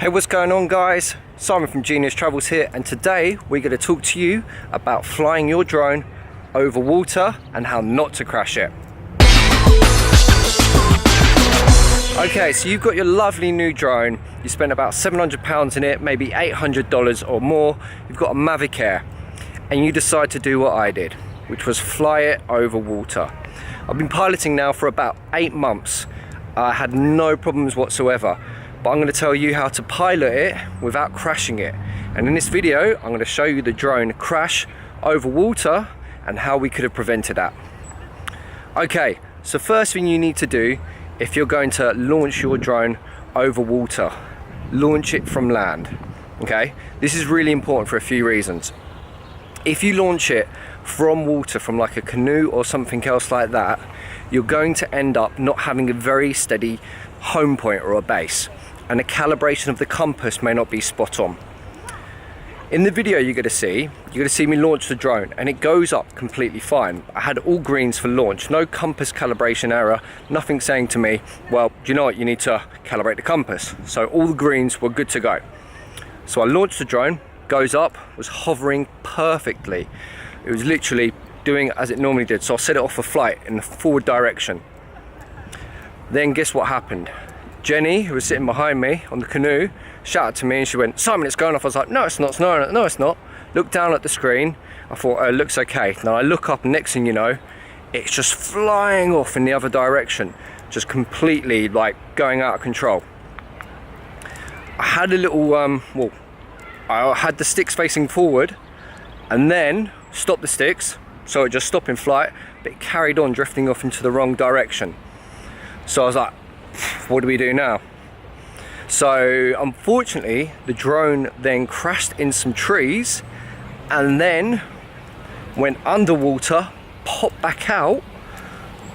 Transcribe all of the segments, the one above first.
Hey, what's going on, guys? Simon from Genius Travels here, and today we're going to talk to you about flying your drone over water and how not to crash it. Okay, so you've got your lovely new drone. You spent about £700 in it, maybe $800 or more. You've got a Mavic Air, and you decide to do what I did, which was fly it over water. I've been piloting now for about 8 months. I had no problems whatsoever. But I'm going to tell you how to pilot it without crashing it. And in this video, I'm going to show you the drone crash over water and how we could have prevented that. Okay, so first thing you need to do, if you're going to launch your drone over water, launch it from land. Okay, this is really important for a few reasons. If you launch it from water, from like a canoe or something else like that, you're going to end up not having a very steady home point or a base, and the calibration of the compass may not be spot on. In the video you're going to see me launch the drone, and it goes up completely fine. I had all greens for launch, no compass calibration error, nothing saying to me, well, do you know what, you need to calibrate the compass. So all the greens were good to go. So I launched the drone, goes up, was hovering perfectly. It was literally doing as it normally did. So I set it off for flight in the forward direction. Then guess what happened? Jenny, who was sitting behind me on the canoe, shouted to me and she went, "Simon, it's going off." I was like, no it's not, no it's not. Looked down at the screen, I thought, it looks okay. Now I look up, and next thing you know, it's just flying off in the other direction, just completely like going out of control. I had a little, I had the sticks facing forward and then stopped the sticks, so it just stopped in flight, but it carried on drifting off into the wrong direction. So I was like, what do we do now? So unfortunately the drone then crashed in some trees and then went underwater, popped back out,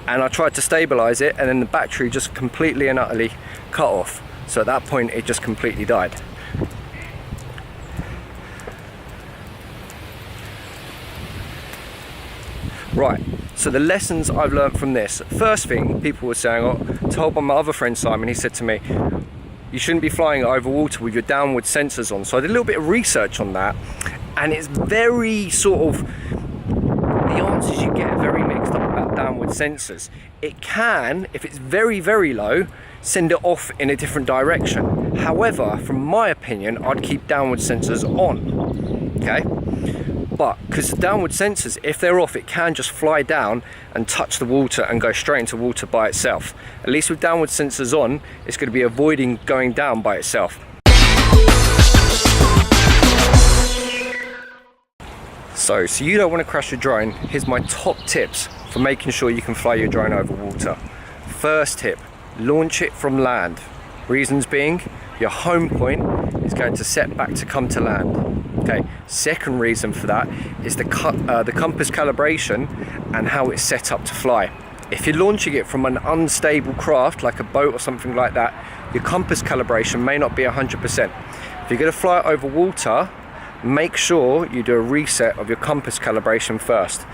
and I tried to stabilize it, and then the battery just completely and utterly cut off. So at that point it just completely died. Right, so the lessons I've learned from this. First thing, people were saying, told by my other friend Simon, he said to me, you shouldn't be flying over water with your downward sensors on. So I did a little bit of research on that, and it's very sort of, the answers you get are very mixed up about downward sensors. It can, if it's very, very low, send it off in a different direction. However, from my opinion, I'd keep downward sensors on, okay? But because the downward sensors, if they're off, it can just fly down and touch the water and go straight into water by itself. At least with downward sensors on, it's going to be avoiding going down by itself. So you don't want to crash your drone. Here's my top tips for making sure you can fly your drone over water. First tip, launch it from land. Reasons being, your home point is going to set back to come to land. Okay, second reason for that is the compass calibration and how it's set up to fly. If you're launching it from an unstable craft like a boat or something like that, your compass calibration may not be 100%. If you're going to fly it over water, make sure you do a reset of your compass calibration first.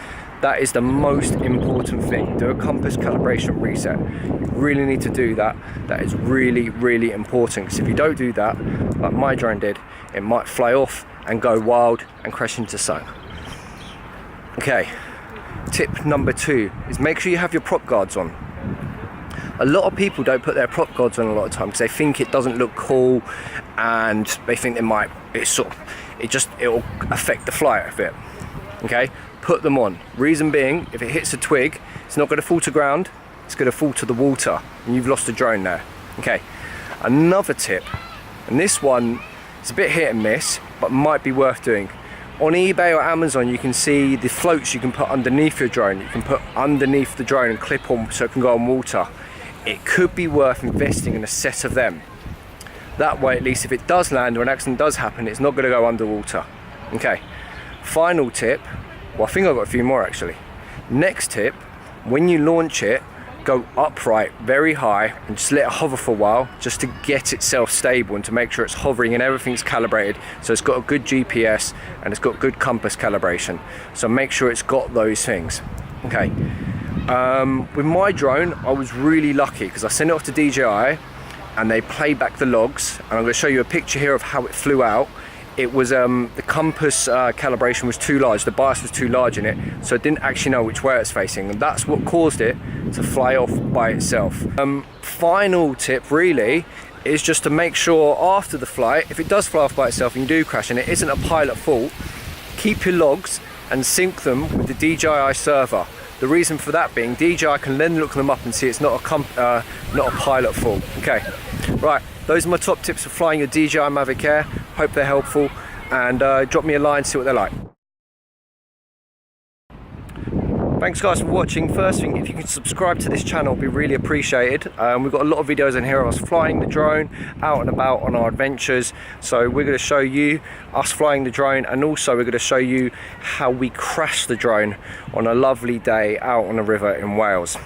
That is the most important thing. Do a compass calibration reset. You really need to do that. That is really, really important, because if you don't do that, like my drone did, it might fly off and go wild and crash into sun. Okay, tip number 2 is make sure you have your prop guards on. A lot of people don't put their prop guards on a lot of time because they think it doesn't look cool, and they think it'll affect the flight of it. Okay, put them on. Reason being, if it hits a twig, it's not going to fall to ground, it's going to fall to the water, and you've lost the drone there. Okay, another tip, and this one is a bit hit and miss, but might be worth doing. On eBay or Amazon, you can see the floats you can put underneath your drone. You can put underneath the drone and clip on so it can go on water. It could be worth investing in a set of them. That way, at least if it does land or an accident does happen, it's not going to go underwater. Okay, final tip, well, I think I've got a few more actually. Next tip, when you launch it, go upright very high and just let it hover for a while, just to get itself stable and to make sure it's hovering and everything's calibrated, so it's got a good GPS and it's got good compass calibration. So make sure it's got those things. Okay, with my drone I was really lucky because I sent it off to DJI and they play back the logs, and I'm going to show you a picture here of how it flew out. It was the compass calibration was too large, the bias was too large in it, so it didn't actually know which way it's facing, and that's what caused it to fly off by itself. Final tip really is just to make sure after the flight, if it does fly off by itself and you do crash and it isn't a pilot fault, keep your logs and sync them with the DJI server. The reason for that being, DJI can then look them up and see it's not a pilot fault. Okay, right, those are my top tips for flying your DJI Mavic Air. Hope they're helpful, and drop me a line, see what they're like. Thanks guys for watching. First thing, if you can subscribe to this channel, it'd be really appreciated. We've got a lot of videos in here of us flying the drone, out and about on our adventures. So we're going to show you us flying the drone, and also we're going to show you how we crash the drone on a lovely day out on the river in Wales.